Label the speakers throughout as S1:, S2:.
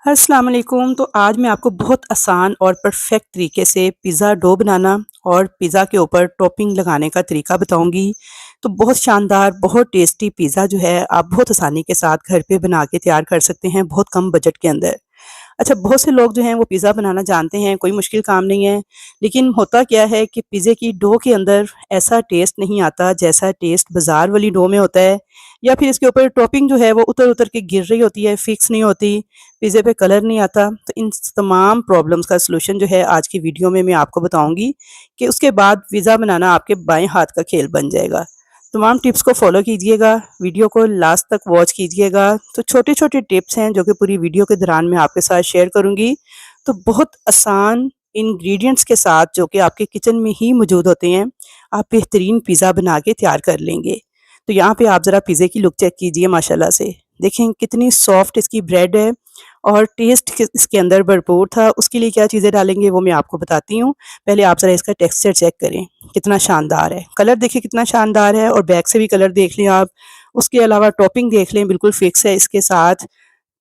S1: अस्सलाम वालेकुम। तो आज मैं आपको बहुत आसान और परफेक्ट तरीके से पिज़्ज़ा डो बनाना और पिज़्ज़ा के ऊपर टॉपिंग लगाने का तरीका बताऊंगी। तो बहुत शानदार, बहुत टेस्टी पिज़्ज़ा जो है आप बहुत आसानी के साथ घर पे बना के तैयार कर सकते हैं बहुत कम बजट के अंदर। अच्छा, बहुत से लोग जो हैं वो पिज़्ज़ा बनाना जानते हैं, कोई मुश्किल काम नहीं है। लेकिन होता क्या है कि पिज़्ज़े की डो के अंदर ऐसा टेस्ट नहीं आता जैसा टेस्ट बाज़ार वाली डो में होता है, या फिर इसके ऊपर टॉपिंग जो है वो उतर-उतर के गिर रही होती है, फिक्स नहीं होती, पिज़्ज़े पे कलर नहीं आता। तो इन तमाम प्रॉब्लम्स का सॉल्यूशन जो है आज की वीडियो में मैं आपको बताऊँगी कि उसके बाद पिज़्ज़ा बनाना आपके बाएँ हाथ का खेल बन जाएगा। तमाम टिप्स को फॉलो कीजिएगा, वीडियो को लास्ट तक वॉच कीजिएगा। तो छोटे-छोटे टिप्स हैं जो कि पूरी वीडियो के दौरान मैं आपके साथ शेयर करूँगी। तो बहुत आसान इंग्रीडिएंट्स के साथ जो कि आपके किचन में ही मौजूद होते हैं, आप बेहतरीन पिज़्ज़ा बना के तैयार कर लेंगे। तो यहाँ पे आप ज़रा पिज़्ज़े की लुक चेक कीजिए माशाल्लाह से। देखें कितनी सॉफ्ट इसकी ब्रेड है और टेस्ट इसके अंदर भरपूर था। उसके लिए क्या चीज़ें डालेंगे वो मैं आपको बताती हूँ। पहले आप ज़रा इसका टेक्सचर चेक करें, कितना शानदार है। कलर देखिए कितना शानदार है, और बैक से भी कलर देख लें आप। उसके अलावा टॉपिंग देख लें, बिल्कुल फिक्स है इसके साथ।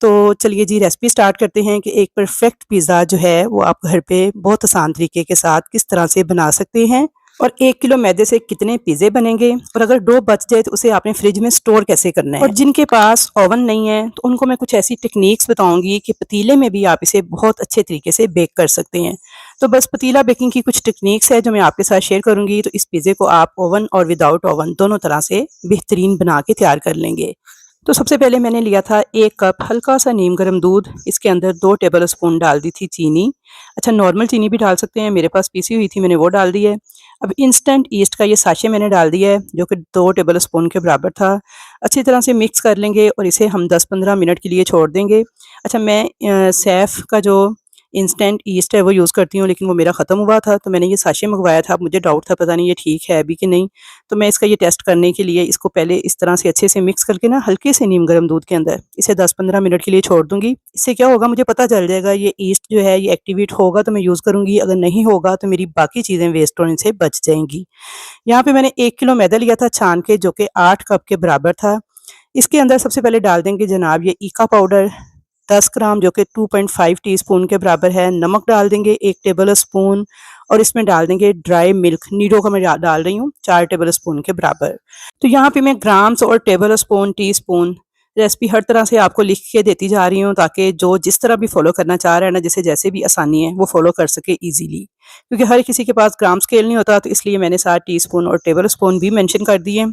S1: तो चलिए जी, रेसिपी स्टार्ट करते हैं कि एक परफेक्ट पिज़्ज़ा जो है वो आप घर पे बहुत आसान तरीके के साथ किस तरह से बना सकते हैं, और 1 किलो मैदे से कितने पिज़्ज़े बनेंगे, और अगर डो बच जाए तो उसे आपने फ्रिज में स्टोर कैसे करना है। और जिनके पास ओवन नहीं है तो उनको मैं कुछ ऐसी टेक्निक्स बताऊंगी कि पतीले में भी आप इसे बहुत अच्छे तरीके से बेक कर सकते हैं। तो बस पतीला बेकिंग की कुछ टेक्निक्स है जो मैं आपके साथ शेयर करूंगी। तो इस पिज़्ज़े को आप ओवन और विदाउट ओवन दोनों तरह से बेहतरीन बना के तैयार कर लेंगे। तो सबसे पहले मैंने लिया था 1 कप हल्का सा नीम गर्म दूध। इसके अंदर 2 टेबल स्पून डाल दी थी चीनी। अच्छा, नॉर्मल चीनी भी डाल सकते हैं, मेरे पास पीसी हुई थी, मैंने वो डाल दी है। अब इंस्टेंट ईस्ट का ये साशे मैंने डाल दिया है जो कि 2 टेबल स्पून के बराबर था। अच्छी तरह से मिक्स कर लेंगे और इसे हम 10-15 मिनट के लिए छोड़ देंगे। अच्छा, मैं सैफ़ का जो इंस्टेंट ईस्ट है वो यूज़ करती हूँ, लेकिन वो मेरा ख़त्म हुआ था तो मैंने ये साशे मँगवाया था। अब मुझे डाउट था पता नहीं ये ठीक है अभी कि नहीं। तो मैं इसका ये टेस्ट करने के लिए इसको पहले इस तरह से अच्छे से मिक्स करके ना हल्के से नीम गर्म दूध के अंदर इसे 10-15 मिनट के लिए छोड़ दूँगी। इससे क्या होगा, मुझे पता चल जाएगा ये ईस्ट जो है ये एक्टिवेट होगा तो मैं यूज़ करूँगी, अगर नहीं होगा तो मेरी बाकी चीज़ें वेस्ट होने से बच जाएँगी। यहाँ पे मैंने 1 किलो मैदा लिया था छान के, जो कि 8 कप के बराबर था। इसके अंदर सबसे पहले डाल देंगे जनाब ये ईका पाउडर 10 ग्राम, जो कि 2.5 टीस्पून के बराबर है। नमक डाल देंगे 1 टेबल स्पून, और इसमें डाल देंगे ड्राई मिल्क, नीडो का मैं डाल रही हूँ 4 टेबल स्पून के बराबर। तो यहाँ पे मैं ग्राम्स और टेबल स्पून, टीस्पून रेसिपी हर तरह से आपको लिख के देती जा रही हूँ, ताकि जो जिस तरह भी फॉलो करना चाह रहा है ना, जिसे जैसे भी आसानी है वो फॉलो कर सके इजीली। क्योंकि हर किसी के पास ग्राम स्केल नहीं होता, तो इसलिए मैंने साथ टीस्पून और टेबल स्पून भी मेंशन कर दिए।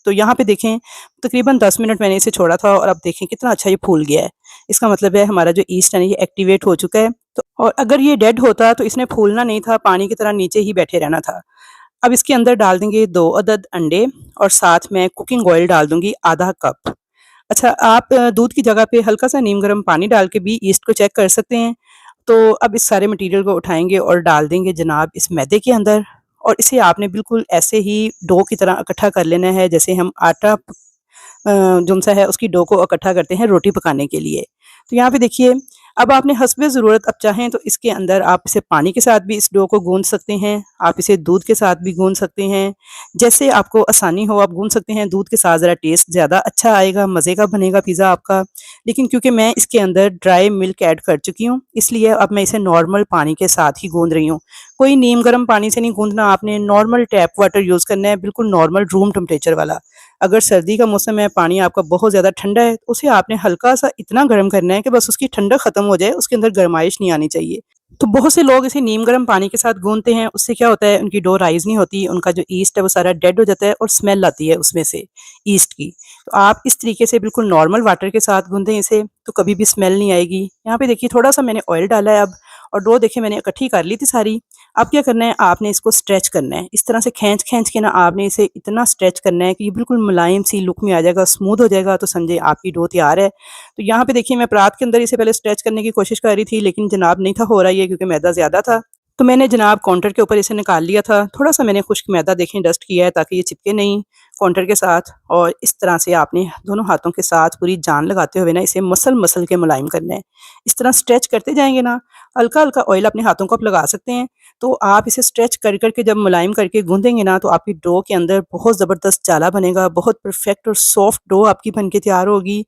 S1: तो यहाँ पे देखें तकरीबन 10 मिनट मैंने इसे छोड़ा था, और अब देखें कितना अच्छा ये फूल गया है। इसका मतलब है हमारा जो ईस्ट है ना ये एक्टिवेट हो चुका है। तो और अगर ये डेड होता तो इसने फूलना नहीं था, पानी की तरह नीचे ही बैठे रहना था। अब इसके अंदर डाल देंगे 2 अदद अंडे, और साथ में कुकिंग ऑयल डाल दूंगी आधा कप। अच्छा, आप दूध की जगह पे हल्का सा नीम गर्म पानी डाल के भी ईस्ट को चेक कर सकते हैं। तो अब इस सारे मटेरियल को उठाएंगे और डाल देंगे जनाब इस मैदे के अंदर, और इसे आपने बिल्कुल ऐसे ही डो की तरह इकट्ठा कर लेना है, जैसे हम आटा जुनसा है उसकी डो को इकट्ठा करते हैं रोटी पकाने के लिए। तो यहाँ पे देखिए, अब आपने हस्बे ज़रूरत अब चाहें तो इसके अंदर आप इसे पानी के साथ भी इस डो को गूँथ सकते हैं, आप इसे दूध के साथ भी गूँथ सकते हैं। जैसे आपको आसानी हो आप गूँथ सकते हैं, दूध के साथ ज़रा टेस्ट ज़्यादा अच्छा आएगा, मज़े का बनेगा पिज़्ज़ा आपका। लेकिन क्योंकि मैं इसके अंदर ड्राई मिल्क ऐड कर चुकी हूँ, इसलिए अब मैं इसे नॉर्मल पानी के साथ ही गूँथ रही हूँ। कोई नीम गर्म पानी से नहीं गूँथना, आपने नॉर्मल टैप वाटर यूज़ करना है, बिल्कुल नॉर्मल रूम टेम्परेचर वाला। अगर सर्दी का मौसम है, पानी आपका बहुत ज़्यादा ठंडा है, तो उसे आपने हल्का-सा इतना गर्म करना है कि बस उसकी ठंडक ख़त्म हो जाए, उसके अंदर गरमाइश नहीं आनी चाहिए। तो बहुत से लोग इसे नीम गर्म पानी के साथ गूँथते हैं, उससे क्या होता है उनकी डो राइज़ नहीं होती, उनका जो ईस्ट है वो सारा डेड हो जाता है और स्मेल आती है उसमें से ईस्ट की। तो आप इस तरीके से बिल्कुल नॉर्मल वाटर के साथ गूँथें इसे, तो कभी भी स्मेल नहीं आएगी। यहाँ पे देखिए थोड़ा-सा मैंने ऑयल डाला है अब, और डो देखिए मैंने इकट्ठी कर ली थी सारी। अब क्या करना है, आपने इसको स्ट्रेच करना है। इस तरह से खींच-खींच के ना आपने इसे इतना स्ट्रेच करना है कि ये बिल्कुल मुलायम सी लुक में आ जाएगा, स्मूथ हो जाएगा, तो समझे आपकी डो तैयार है। तो यहाँ पे देखिए मैं परात के अंदर इसे पहले स्ट्रेच करने की कोशिश कर रही थी, लेकिन जनाब नहीं था हो रहा ये, क्योंकि मैदा ज़्यादा था। तो मैंने जनाब काउंटर के ऊपर इसे निकाल लिया था। थोड़ा-सा मैंने खुश्क मैदा देखें डस्ट किया है ताकि ये चिपके नहीं। काउंटर के साथ और इस तरह से आपने दोनों हाथों के साथ पूरी जान लगाते हुए ना इसे मसल-मसल के मुलायम करना है। इस तरह स्ट्रेच करते जाएँगे ना, हल्का-हल्का ऑयल अपने हाथों को आप लगा सकते हैं। तो आप इसे स्ट्रेच कर के जब मुलायम करके गूँधेंगे ना, तो आपकी डो के अंदर बहुत ज़बरदस्त जाला बनेगा, बहुत परफेक्ट और सॉफ्ट डो आपकी बन के तैयार होगी।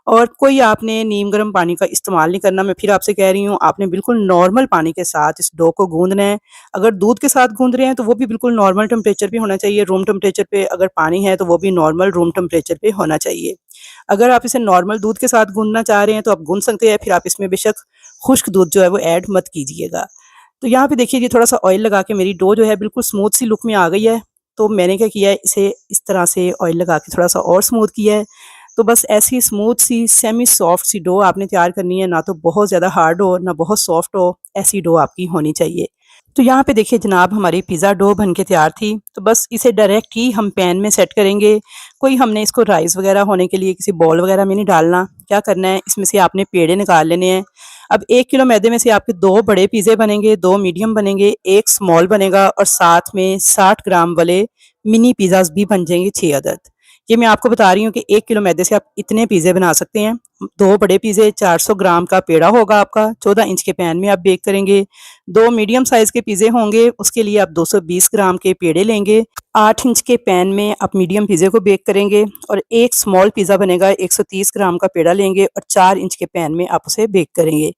S1: और कोई आपने नीम गर्म पानी का इस्तेमाल नहीं करना, मैं फिर आपसे कह रही हूँ, आपने बिल्कुल नॉर्मल पानी के साथ इस डो को गूँधना है। अगर दूध के साथ गूँध रहे हैं, तो वो भी बिल्कुल नॉर्मल टेम्परेचर पे होना चाहिए, रूम टेम्परेचर पे। अगर पानी है, तो वो भी नॉर्मल रूम टेम्परेचर पे होना चाहिए। अगर आप इसे नॉर्मल दूध के साथ गूँधना चाह रहे हैं, तो आप गूँध सकते हैं, फिर आप इसमें बेशक खुश्क दूध जो है वो ऐड मत कीजिएगा। तो यहाँ पे देखिए, ये थोड़ा-सा ऑयल लगा के मेरी डो जो है बिल्कुल स्मूथ सी लुक में आ गई है। तो मैंने क्या किया है, इसे इस तरह से ऑयल लगा के थोड़ा-सा और स्मूथ किया है। तो बस ऐसी स्मूथ सी सेमी सॉफ्ट सी डो आपने तैयार करनी है, ना तो बहुत ज़्यादा हार्ड हो, ना बहुत सॉफ्ट हो, ऐसी डो आपकी होनी चाहिए। तो यहाँ पे देखिए जनाब, हमारी पिज़्ज़ा डो बन के तैयार थी। तो बस इसे डायरेक्ट ही हम पैन में सेट करेंगे। कोई हमने इसको राइस वगैरह होने के लिए किसी बाउल वगैरह में नहीं डालना। क्या करना है, इसमें से आपने पेड़े निकाल लेने हैं। अब 1 किलो मैदे में से आपके 2 बड़े पिज़्ज़े बनेंगे, 2 मीडियम बनेंगे, 1 स्मॉल बनेगा और साथ में 60 ग्राम वाले मिनी पिज़्ज़ाज़ भी बन जाएँगे 6 अदद। ये मैं आपको बता रही हूँ कि 1 किलो मैदे से आप इतने पिज़्ज़े बना सकते हैं। 2 बड़े पिज़्ज़े, 400 ग्राम का पेड़ा होगा आपका, 14 इंच के पैन में आप बेक करेंगे। 2 मीडियम साइज़ के पिज़्ज़े होंगे, उसके लिए आप 220 ग्राम के पेड़े लेंगे। 8 इंच के पैन में आप मीडियम पिज़्ज़े को बेक करेंगे और 1 स्मॉल पिज़्ज़ा बनेगा, 130 ग्राम का पेड़ा लेंगे और 4 इंच के पैन में आप उसे बेक करेंगे।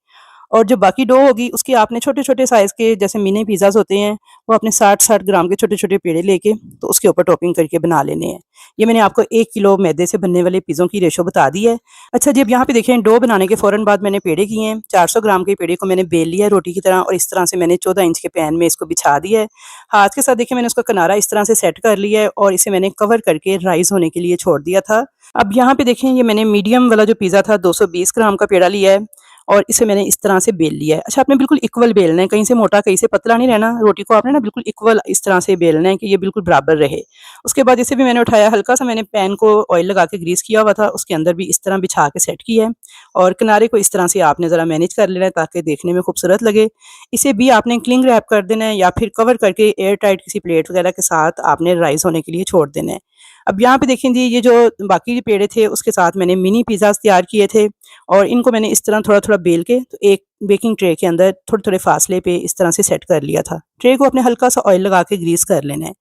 S1: और जो बाकी डो होगी, उसकी आपने छोटे-छोटे साइज़ के जैसे मिनी पिज़्ज़ाज़ होते हैं, वो आपने 60-60 ग्राम के छोटे-छोटे पेड़े लेके तो उसके ऊपर टॉपिंग करके बना लेने हैं। ये मैंने आपको 1 किलो मैदे से बनने वाले पिज़्ज़ों की रेशो बता दी है। अच्छा जी, अब यहाँ पे देखें, डो बनाने के फ़ौरन बाद मैंने पेड़े किए हैं। 400 ग्राम के पेड़े को मैंने बेल लिया है रोटी की तरह और इस तरह से मैंने 14 इंच के पैन में इसको बिछा दिया है। हाथ के साथ देखिए, मैंने उसका किनारा इस तरह से सेट कर लिया है और इसे मैंने कवर करके राइज़ होने के लिए छोड़ दिया था। अब यहाँ पे देखें, ये मैंने मीडियम वाला जो पिज़्ज़ा था 220 ग्राम का पेड़ा लिया है और इसे मैंने इस तरह से बेल लिया है। अच्छा, आपने बिल्कुल इक्वल बेलना है, कहीं से मोटा कहीं से पतला नहीं रहना। रोटी को आपने ना बिल्कुल इक्वल इस तरह से बेलना है कि ये बिल्कुल बराबर रहे। उसके बाद इसे भी मैंने उठाया, हल्का-सा मैंने पैन को ऑयल लगा के ग्रीस किया हुआ था, उसके अंदर भी इस तरह बिछा के सेट किया है और किनारे को इस तरह से आपने ज़रा मैनेज कर लेना है ताकि देखने में खूबसूरत लगे। इसे भी आपने क्लिंग रैप कर देना है या फिर कवर करके एयर टाइट किसी प्लेट वगैरह के साथ आपने राइज़ होने के लिए छोड़ देना है। अब यहाँ पे देखें जी, ये जो बाकी पेड़े थे उसके साथ मैंने मिनी पिज़्ज़ाज़ तैयार किए थे और इनको मैंने इस तरह थोड़ा-थोड़ा बेल के तो एक बेकिंग ट्रे के अंदर थोड़े-थोड़े फासले पे इस तरह से सेट कर लिया था। ट्रे को आपने हल्का-सा ऑयल लगा के ग्रीस कर लेना है।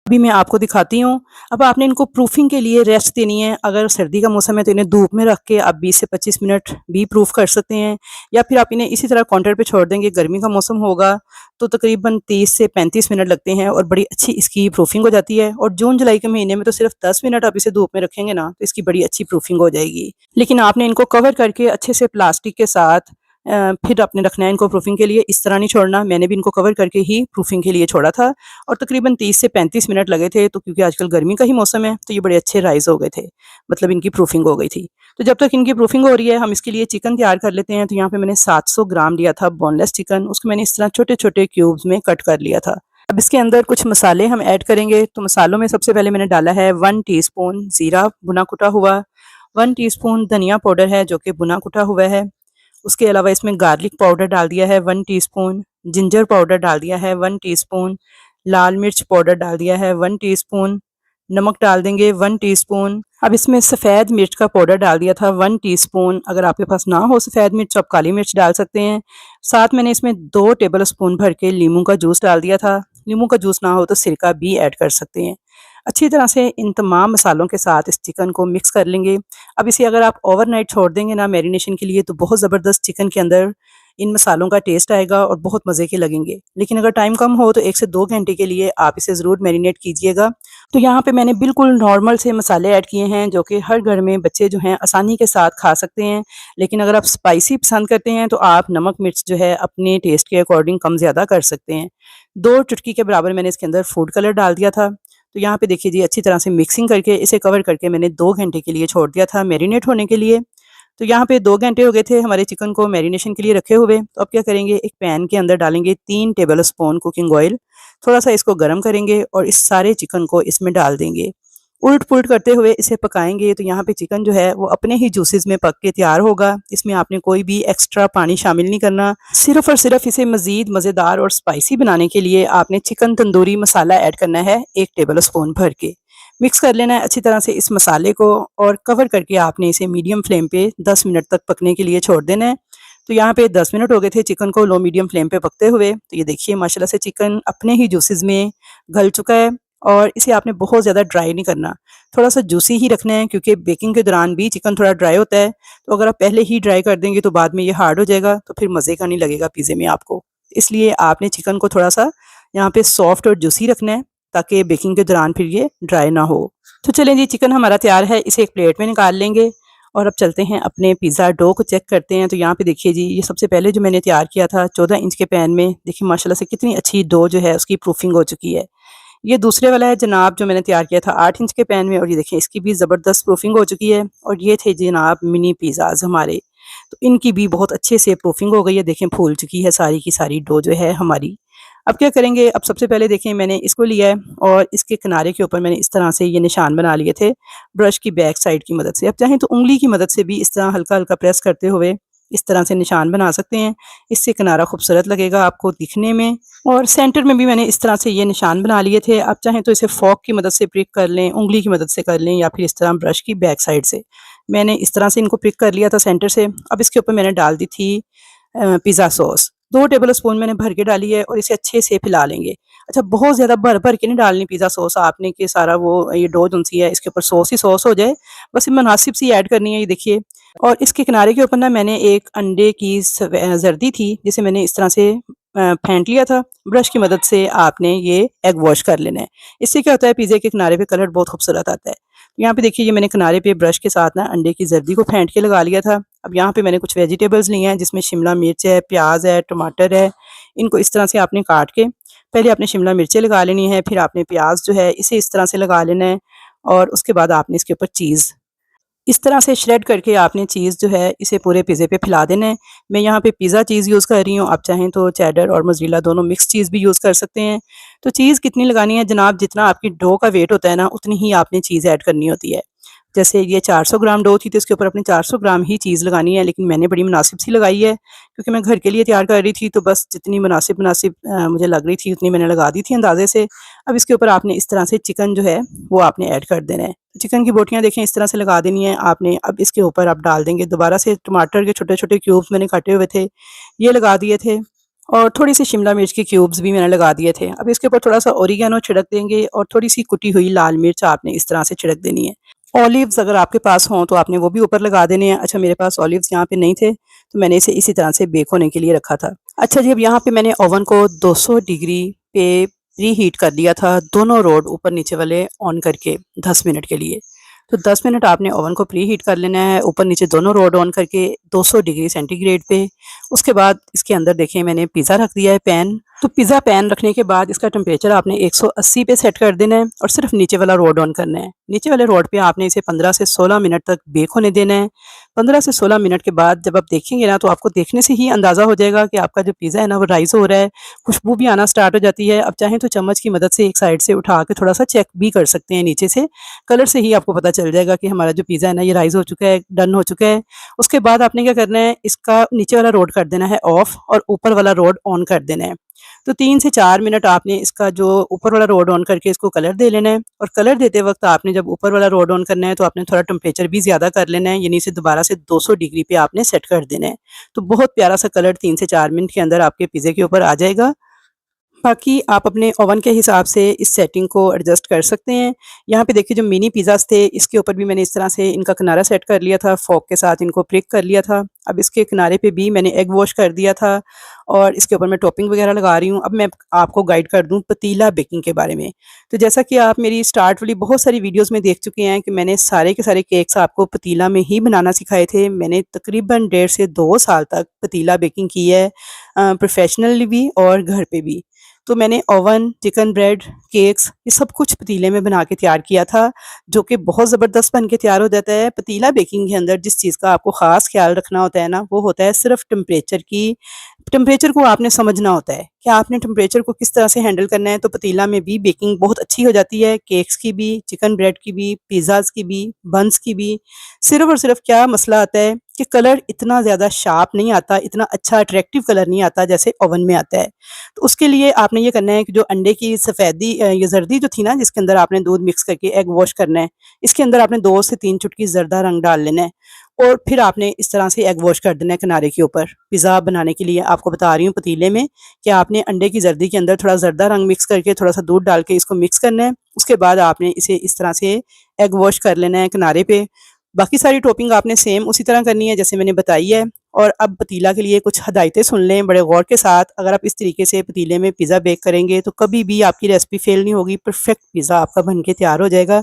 S1: अभी मैं आपको दिखाती हूँ। अब आपने इनको प्रूफिंग के लिए रेस्ट देनी है। अगर सर्दी का मौसम है तो इन्हें धूप में रख के आप 20 से 25 मिनट भी प्रूफ कर सकते हैं या फिर आप इन्हें इसी तरह काउंटर पे छोड़ देंगे। गर्मी का मौसम होगा तो तकरीबन 30 से 35 मिनट लगते हैं और बड़ी अच्छी इसकी प्रूफिंग हो जाती है। और जून जुलाई के महीने में तो सिर्फ 10 मिनट आप इसे धूप में रखेंगे ना, तो इसकी बड़ी अच्छी प्रूफिंग हो जाएगी। लेकिन आपने इनको कवर करके अच्छे से प्लास्टिक के साथ फिर आपने रखना है इनको प्रूफिंग के लिए, इस तरह नहीं छोड़ना। मैंने भी इनको कवर करके ही प्रूफिंग के लिए छोड़ा था और तकरीबन 30 से 35 मिनट लगे थे। तो क्योंकि आजकल गर्मी का ही मौसम है, तो ये बड़े अच्छे राइज़ हो गए थे, मतलब इनकी प्रूफिंग हो गई थी। तो जब तक इनकी प्रूफिंग हो रही है, हम इसके लिए चिकन तैयार कर लेते हैं। तो यहाँ पे मैंने 700 ग्राम लिया था बोनलेस चिकन, उसको मैंने इस तरह छोटे-छोटे क्यूब्स में कट कर लिया था। अब इसके अंदर कुछ मसाले हम ऐड करेंगे। तो मसालों में सबसे पहले मैंने डाला है 1 टीस्पून ज़ीरा भुना कुटा हुआ, 1 टीस्पून धनिया पाउडर है जो कि भुना कुटा हुआ है। उसके अलावा इसमें गार्लिक पाउडर डाल दिया है 1 टीस्पून, जिंजर पाउडर डाल दिया है 1 टीस्पून, लाल मिर्च पाउडर डाल दिया है 1 टीस्पून, नमक डाल देंगे 1 टीस्पून। अब इसमें सफ़ेद मिर्च का पाउडर डाल दिया था 1 टीस्पून। अगर आपके पास ना हो सफ़ेद मिर्च तो आप काली मिर्च डाल सकते हैं। साथ मैंने इसमें 2 टेबल स्पून भर के नींबू का जूस डाल दिया था। नींबू का जूस ना हो तो सिरका भी ऐड कर सकते हैं। अच्छी तरह से इन तमाम मसालों के साथ इस चिकन को मिक्स कर लेंगे। अब इसे अगर आप ओवरनाइट छोड़ देंगे ना मैरिनेशन के लिए, तो बहुत ज़बरदस्त चिकन के अंदर इन मसालों का टेस्ट आएगा और बहुत मज़े के लगेंगे। लेकिन अगर टाइम कम हो तो 1 से 2 घंटे के लिए आप इसे ज़रूर मैरिनेट कीजिएगा। तो यहाँ पे मैंने बिल्कुल नॉर्मल से मसाले ऐड किए हैं जो कि हर घर में बच्चे जो हैं आसानी के साथ खा सकते हैं। लेकिन अगर आप स्पाइसी पसंद करते हैं तो आप नमक मिर्च जो है अपने टेस्ट के अकॉर्डिंग कम ज़्यादा कर सकते हैं। 2 चुटकी के बराबर मैंने इसके अंदर फूड कलर डाल दिया था। तो यहाँ पे देखिए जी, अच्छी तरह से मिक्सिंग करके इसे कवर करके मैंने 2 घंटे के लिए छोड़ दिया था मैरिनेट होने के लिए। तो यहाँ पे 2 घंटे हो गए थे हमारे चिकन को मैरिनेशन के लिए रखे हुए। तो अब क्या करेंगे, एक पैन के अंदर डालेंगे 3 टेबल स्पून कुकिंग ऑयल, थोड़ा-सा इसको गरम करेंगे और इस सारे चिकन को इसमें डाल देंगे। उलट-पुलट करते हुए इसे पकाएँगे तो यहाँ पे चिकन जो है वो अपने ही जूसेज़ में पक के तैयार होगा। इसमें आपने कोई भी एक्स्ट्रा पानी शामिल नहीं करना। सिर्फ़ और सिर्फ़ इसे मज़ीद मज़ेदार और स्पाइसी बनाने के लिए आपने चिकन तंदूरी मसाला ऐड करना है 1 टेबल स्पून भर के। मिक्स कर लेना है अच्छी तरह से इस मसाले को और कवर करके आपने इसे मीडियम फ्लेम पे 10 मिनट तक पकने के लिए छोड़ देना है। तो यहाँ पे 10 मिनट हो गए थे चिकन को लो मीडियम फ्लेम पे पकते हुए। तो ये देखिए माशाल्लाह से चिकन अपने ही जूसेज़ में गल चुका है और इसे आपने बहुत ज़्यादा ड्राई नहीं करना, थोड़ा-सा जूसी ही रखना है क्योंकि बेकिंग के दौरान भी चिकन थोड़ा ड्राई होता है। तो अगर आप पहले ही ड्राई कर देंगे तो बाद में ये हार्ड हो जाएगा, तो फिर मज़े का नहीं लगेगा पिज़्ज़े में आपको। इसलिए आपने चिकन को थोड़ा-सा यहाँ पे सॉफ्ट और जूसी रखना है ताकि बेकिंग के दौरान फिर ये ड्राई ना हो। तो चलें जी, चिकन हमारा तैयार है, इसे एक प्लेट में निकाल लेंगे और अब चलते हैं अपने पिज़्ज़ा डो को चेक करते हैं। तो यहाँ पे देखिए जी, ये सबसे पहले जो मैंने तैयार किया था 14 इंच के पैन में, देखिए माशाल्लाह से कितनी अच्छी डो जो है उसकी प्रूफिंग हो चुकी है। ये दूसरे वाला है जनाब जो मैंने तैयार किया था 8 इंच के पैन में और ये देखिए इसकी भी ज़बरदस्त प्रूफिंग हो चुकी है। और ये थे जनाब मिनी पिज़्ज़ाज़ हमारे, तो इनकी भी बहुत अच्छे से प्रूफिंग हो गई है, देखें फूल चुकी है सारी की सारी डो जो है हमारी। अब क्या करेंगे, अब सबसे पहले देखें मैंने इसको लिया है और इसके किनारे के ऊपर मैंने इस तरह से ये निशान बना लिए थे ब्रश की बैक साइड की मदद से। अब चाहें तो उंगली की मदद से भी इस तरह हल्का-हल्का प्रेस करते हुए इस तरह से निशान बना सकते हैं। इससे किनारा खूबसूरत लगेगा आपको दिखने में। और सेंटर में भी मैंने इस तरह से ये निशान बना लिए थे। आप चाहें तो इसे फ़ोर्क की मदद से प्रिक कर लें, उंगली की मदद से कर लें या फिर इस तरह ब्रश की बैक साइड से। मैंने इस तरह से इनको प्रिक कर लिया था सेंटर से। अब इसके ऊपर मैंने डाल दी थी पिज़्ज़ा सॉस। 2 टेबल स्पून मैंने भर के डाली है और इसे अच्छे से फैला लेंगे। अच्छा, बहुत ज़्यादा भर-भर के नहीं डालनी पिज़्ज़ा सॉस आपने कि सारा वो ये डो जो-सी है इसके ऊपर सॉस ही सॉस हो जाए। बस मुनासिब सी ऐड करनी है, ये देखिए। और इसके किनारे के ऊपर ना मैंने एक अंडे की ज़र्दी थी जिसे मैंने इस तरह से फेंट लिया था। ब्रश की मदद से आपने ये एग वॉश कर लेना है। इससे क्या होता है पिज़्ज़े के किनारे पे कलर बहुत खूबसूरत आता है। यहाँ पे देखिए ये मैंने किनारे पे ब्रश के साथ ना अंडे की ज़र्दी को फेंट के लगा लिया था। अब यहाँ पे मैंने कुछ वेजिटेबल्स ली हैं जिसमें शिमला मिर्च है, प्याज है, टमाटर है। इनको इस तरह से आपने काट के पहले आपने शिमला मिर्चें लगा लेनी है, फिर आपने प्याज जो है इसे इस तरह से लगा लेना है और उसके बाद आपने इसके ऊपर चीज़ इस तरह से श्रेड करके आपने चीज़ जो है इसे पूरे पिज़्ज़े पे फैला देना है। मैं यहाँ पे पिज़्ज़ा चीज़ यूज़ कर रही हूँ, आप चाहें तो चेडर और मोज़रेला दोनों मिक्स चीज़ भी यूज़ कर सकते हैं। तो चीज़ कितनी लगानी है जनाब, जितना आपकी डो का वेट होता है ना उतनी ही आपने चीज़ ऐड करनी होती है। जैसे ये 400 ग्राम डो थी तो इसके ऊपर अपने 400 ग्राम ही चीज़ लगानी है, लेकिन मैंने बड़ी मुनासिब सी लगाई है क्योंकि मैं घर के लिए तैयार कर रही थी तो बस जितनी मुनासिब मुझे लग रही थी उतनी मैंने लगा दी थी अंदाज़े से। अब इसके ऊपर आपने इस तरह से चिकन जो है वो आपने ऐड कर देना है। चिकन की बोटियाँ देखें इस तरह से लगा देनी है आपने। अब इसके ऊपर आप डाल देंगे दोबारा से टमाटर के छोटे-छोटे क्यूब्स मैंने काटे हुए थे, ये लगा दिए थे और थोड़ी-सी शिमला मिर्च के क्यूब्स भी मैंने लगा दिए थे। अब इसके ऊपर थोड़ा-सा ओरिगैनो छिड़क देंगे और थोड़ी-सी कुटी हुई लाल मिर्च आपने इस तरह से छिड़क देनी है। ऑलिव्स अगर आपके पास हों तो आपने वो भी ऊपर लगा देने हैं। अच्छा, मेरे पास ऑलिव्स यहाँ पे नहीं थे तो मैंने इसे इसी तरह से बेक होने के लिए रखा था। अच्छा जी, अब यहाँ पे मैंने ओवन को 200 डिग्री पे प्रीहीट कर दिया था, दोनों रोड ऊपर नीचे वाले ऑन करके 10 मिनट के लिए। तो 10 मिनट आपने ओवन को प्रीहीट कर लेना है ऊपर नीचे दोनों रोड ऑन करके 200 डिग्री सेंटीग्रेड पे। उसके बाद इसके अंदर देखें मैंने पिज़्ज़ा रख दिया है पैन। तो पिज़्ज़ा पैन रखने के बाद इसका टेम्परेचर आपने 180 पे सेट कर देना है और सिर्फ नीचे वाला रोड ऑन करना है। नीचे वाले रोड पे आपने इसे 15 से 16 मिनट तक बेक होने देना है। 15 से 16 मिनट के बाद जब आप देखेंगे ना तो आपको देखने से ही अंदाज़ा हो जाएगा कि आपका जो पिज़्ज़ा है ना वो राइज़ हो रहा है, खुशबू भी आना स्टार्ट हो जाती है। अब चाहें तो चम्मच की मदद से एक साइड से उठा के थोड़ा-सा चेक भी कर सकते हैं नीचे से। कलर से ही आपको पता चल जाएगा कि हमारा जो पिज़्ज़ा है ना ये राइज़ हो चुका है, डन हो चुका है। उसके बाद आपने क्या करना है, इसका नीचे वाला रोड कर देना है ऑफ और ऊपर वाला रोड ऑन कर देना है। तो 3 से 4 मिनट आपने इसका जो ऊपर वाला रोड ऑन करके इसको कलर दे लेना है और कलर देते वक़्त आपने जब ऊपर वाला रोड ऑन करना है तो आपने थोड़ा टेम्परेचर भी ज़्यादा कर लेना है, यानी इसे दोबारा से 200 डिग्री पे आपने सेट कर देना है। तो बहुत प्यारा सा कलर 3 से 4 मिनट के अंदर आपके पिज़्ज़े के ऊपर आ जाएगा। बाकी आप अपने ओवन के हिसाब से इस सेटिंग को एडजस्ट कर सकते हैं। यहाँ पे देखिए जो मिनी पिज़्ज़ाज़ थे इसके ऊपर भी मैंने इस तरह से इनका किनारा सेट कर लिया था, फ़ोर्क के साथ इनको प्रिक कर लिया था। अब इसके किनारे पे भी मैंने एग वॉश कर दिया था और इसके ऊपर मैं टॉपिंग वगैरह लगा रही हूँ। अब मैं आपको गाइड कर दूँ पतीला बेकिंग के बारे में। तो जैसा कि आप मेरी स्टार्ट वाली बहुत सारी वीडियोज़ में देख चुके हैं कि मैंने सारे के सारे केक्स आपको पतीला में ही बनाना सिखाए थे। मैंने तकरीबन 1.5 से 2 साल तक पतीला बेकिंग की है, प्रोफ़ेशनली भी और घर पे भी। तो मैंने ओवन, चिकन ब्रेड, केक्स ये सब कुछ पतीले में बना के तैयार किया था, जो कि बहुत ज़बरदस्त बन के तैयार हो जाता है। पतीला बेकिंग के अंदर जिस चीज़ का आपको ख़ास ख़्याल रखना होता है ना, वो होता है सिर्फ़ टेम्परेचर को आपने समझना होता है कि आपने टेम्परेचर को किस तरह से हैंडल करना है, तो पतीला में भी बेकिंग बहुत अच्छी हो जाती है, केक्स की भी, चिकन ब्रेड की भी, पिज़्ज़ाज़ की भी, बन्स की भी। सिर्फ़ और सिर्फ़ क्या मसला आता है कि कलर इतना ज़्यादा शार्प नहीं आता, इतना अच्छा अट्रैक्टिव कलर नहीं आता जैसे ओवन में आता है। तो उसके लिए आपने ये करना है कि जो अंडे की सफ़ेदी ये ज़र्दी जो थी ना जिसके अंदर आपने दूध मिक्स करके एग वॉश करना है, इसके अंदर आपने 2 से 3 चुटकी ज़र्दा रंग डाल लेना है और फिर आपने इस तरह से एग वॉश कर देना है किनारे के ऊपर। पिज़्ज़ा बनाने के लिए आपको बता रही हूँ पतीले में कि आपने अंडे की ज़र्दी के अंदर थोड़ा ज़र्दा रंग मिक्स करके थोड़ा-सा दूध डाल के इसको मिक्स करना है। उसके बाद आपने इसे इस तरह से एग वॉश कर लेना है किनारे पे। बाकी सारी टॉपिंग आपने सेम उसी तरह करनी है जैसे मैंने बताई है। और अब पतीला के लिए कुछ हदायतें सुन लें बड़े गौर के साथ। अगर आप इस तरीके से पतीले में पिज़्ज़ा बेक करेंगे तो कभी भी आपकी रेसिपी फेल नहीं होगी, परफेक्ट पिज़्ज़ा आपका बन के तैयार हो जाएगा।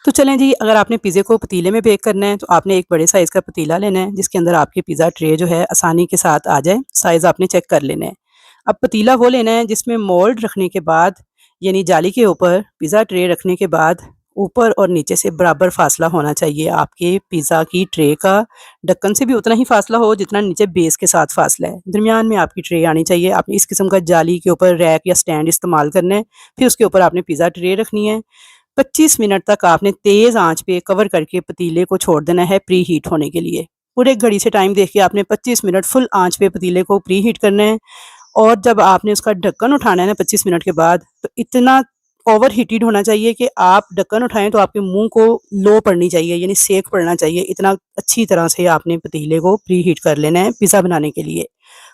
S1: तो चलें जी, अगर आपने पिज़्ज़े को पतीले में बेक करना है तो आपने एक बड़े साइज़ का पतीला लेना है जिसके अंदर आपकी पिज़्ज़ा ट्रे जो है आसानी के साथ आ जाए। साइज़ आपने चेक कर लेना है। अब पतीला वो लेना है जिसमें मोल्ड रखने के बाद, यानी जाली के ऊपर पिज़्ज़ा ट्रे रखने के बाद ऊपर और नीचे से बराबर फासला होना चाहिए आपके पिज़्ज़ा की ट्रे का। ढक्कन से भी उतना ही फासला हो जितना नीचे बेस के साथ फासला है। दरमियान में आपकी ट्रे आनी चाहिए। आपने इस किस्म का जाली के ऊपर रैक या स्टैंड इस्तेमाल करना है। फिर उसके ऊपर आपने पिज़्ज़ा ट्रे रखनी है। 25 मिनट तक आपने तेज़ आँच पे कवर करके पतीले को छोड़ देना है प्री हीट होने के लिए। पूरे घड़ी से टाइम देख के आपने 25 मिनट फुल आँच पे पतीले को प्री हीट करना है। और जब आपने उसका ढक्कन उठाना है ना 25 मिनट के बाद, तो इतना ओवर हीटेड होना चाहिए कि आप ढक्कन उठाएँ तो आपके मुँह को लो पड़नी चाहिए, यानी सेक पड़ना चाहिए। इतना अच्छी तरह से आपने पतीले को प्री हीट कर लेना है पिज़्ज़ा बनाने के लिए।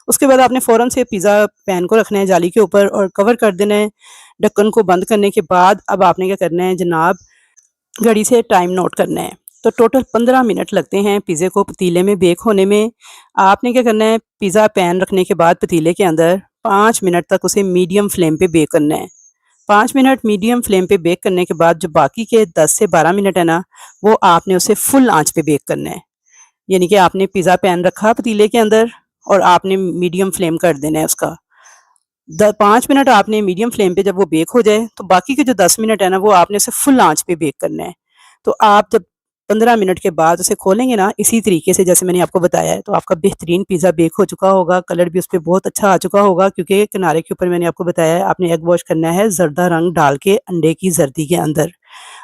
S1: उसके बाद आपने फ़ौरन से पिज़्ज़ा पैन को रखना है जाली के ऊपर और कवर कर देना है। ढक्कन को बंद करने के बाद अब आपने क्या करना है जनाब, घड़ी से टाइम नोट करना है। तो टोटल 15 मिनट लगते हैं पिज़्ज़े को पतीले में बेक होने में। आपने क्या करना है, पिज़्ज़ा पैन रखने के बाद पतीले के अंदर 5 मिनट तक उसे मीडियम फ्लेम पे बेक करना है। 5 मिनट मीडियम फ्लेम पे बेक करने के बाद जो बाकी के 10 से 12 मिनट है ना, वो आपने उसे फुल आँच पे बेक करना है। यानी कि आपने पिज़्ज़ा पैन रखा पतीले के अंदर और आपने मीडियम फ्लेम कर देना है उसका। 5 मिनट आपने मीडियम फ्लेम पे जब वो बेक हो जाए तो बाकी के जो 10 मिनट है ना वो आपने उसे फुल आंच पे बेक करना है। तो आप जब 15 मिनट के बाद उसे खोलेंगे ना इसी तरीके से जैसे मैंने आपको बताया है, तो आपका बेहतरीन पिज़्ज़ा बेक हो चुका होगा। कलर भी उस पे बहुत अच्छा आ चुका होगा क्योंकि किनारे के ऊपर मैंने आपको बताया है आपने एग वॉश करना है ज़र्दा रंग डाल के अंडे की ज़र्दी के अंदर।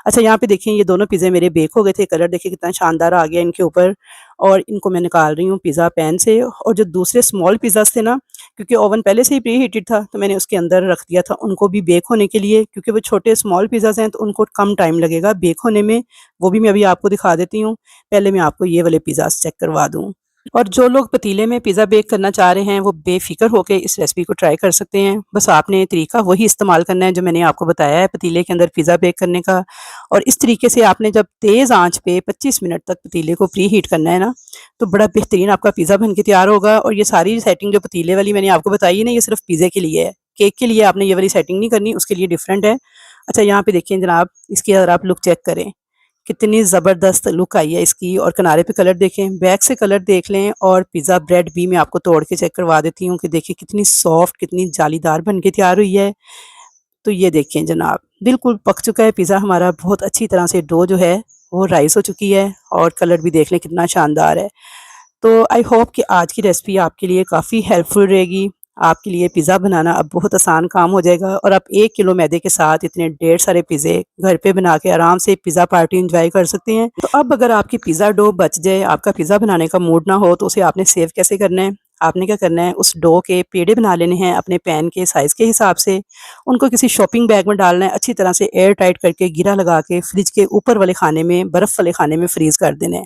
S1: अच्छा, यहाँ पे देखिए ये दोनों पिज़्ज़े मेरे बेक हो गए थे। कलर देखिए कितना शानदार आ गया इनके ऊपर। और इनको मैं निकाल रही हूँ पिज़्ज़ा पैन से। और जो दूसरे स्मॉल पिज़्ज़ाज़ थे ना, क्योंकि ओवन पहले से ही प्री हीटेड था तो मैंने उसके अंदर रख दिया था उनको भी बेक होने के लिए, क्योंकि वो छोटे स्मॉल पिज़्ज़ाज़ हैं तो उनको कम टाइम लगेगा बेक होने में। वो भी मैं अभी आपको दिखा देती हूँ। पहले मैं आपको ये वाले पिज़्ज़ाज़ चेक करवा दूँ। और जो लोग पतीले में पिज़्ज़ा बेक करना चाह रहे हैं वो बेफ़िक्र होके इस रेसिपी को ट्राई कर सकते हैं। बस आपने तरीका वही इस्तेमाल करना है जो मैंने आपको बताया है पतीले के अंदर पिज़्ज़ा बेक करने का। और इस तरीके से आपने जब तेज़ आँच पे 25 मिनट तक पतीले को प्री हीट करना है ना, तो बड़ा बेहतरीन आपका पिज़्ज़ा बन के तैयार होगा। और ये सारी सेटिंग जो पतीले वाली मैंने आपको बताई है ना, ये सिर्फ़ पिज़्ज़े के लिए है। केक के लिए आपने ये वाली सेटिंग नहीं करनी, उसके लिए डिफरेंट है। अच्छा, यहाँ पे देखिए जनाब, इसकी अगर आप लुक चेक करें, कितनी ज़बरदस्त लुक आई है इसकी। और किनारे पे कलर देखें, बैक से कलर देख लें। और पिज़्ज़ा ब्रेड भी मैं आपको तोड़ के चेक करवा देती हूँ कि देखिए कितनी सॉफ्ट, कितनी जालीदार बन के तैयार हुई है। तो ये देखें जनाब, बिल्कुल पक चुका है पिज़्ज़ा हमारा। बहुत अच्छी तरह से डो जो है वो राइस हो चुकी है और कलर भी देख लें कितना शानदार है। तो आई होप कि आज की रेसिपी आपके लिए काफ़ी हेल्पफुल रहेगी। आपके लिए पिज़्ज़ा बनाना अब बहुत आसान काम हो जाएगा और आप 1 किलो मैदे के साथ इतने ढेर सारे पिज़्ज़े घर पे बना के आराम से पिज़्ज़ा पार्टी एंजॉय कर सकते हैं। तो अब अगर आपकी पिज़्ज़ा डो बच जाए, आपका पिज़्ज़ा बनाने का मूड ना हो, तो उसे आपने सेव कैसे करना है? आपने क्या करना है, उस डो के पेड़े बना लेने हैं अपने पैन के साइज़ के हिसाब से। उनको किसी शॉपिंग बैग में डालना है, अच्छी तरह से एयर टाइट करके गिरा लगा के फ्रिज के ऊपर वाले खाने में, बर्फ़ वाले खाने में फ्रीज़ कर देना है।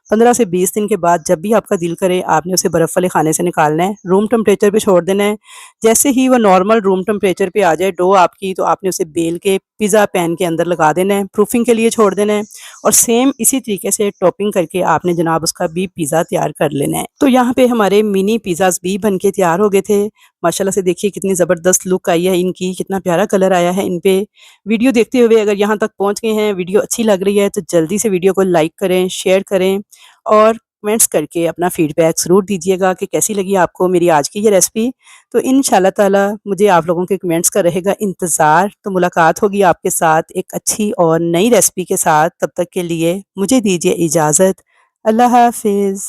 S1: 15 से 20 दिन के बाद जब भी आपका दिल करे आपने उसे बर्फ़ वाले खाने से निकालना है, रूम टेम्परेचर पे छोड़ देना है। जैसे ही वो नॉर्मल रूम टेम्परेचर पे आ जाए डो आपकी, तो आपने उसे बेल के पिज़्ज़ा पैन के अंदर लगा देना है, प्रूफिंग के लिए छोड़ देना है। और सेम इसी तरीके से टॉपिंग करके आपने जनाब उसका भी पिज़्ज़ा तैयार कर लेना है। तो यहाँ पे हमारे मिनी पिज़्ज़ाज़ भी बन के तैयार हो गए थे। माशाल्लाह से देखिए कितनी ज़बरदस्त लुक आई है इनकी, कितना प्यारा कलर आया है इन पे। वीडियो देखते हुए अगर यहाँ तक पहुँच गए हैं, वीडियो अच्छी लग रही है तो जल्दी से वीडियो को लाइक करें, शेयर करें और कमेंट्स करके अपना फ़ीडबैक ज़रूर दीजिएगा कि कैसी लगी आपको मेरी आज की ये रेसिपी। तो इंशाल्लाह ताला मुझे आप लोगों के कमेंट्स का रहेगा इंतज़ार। तो मुलाकात होगी आपके साथ एक अच्छी और नई रेसिपी के साथ। तब तक के लिए मुझे दीजिए इजाज़त। अल्लाह हाफ़िज़।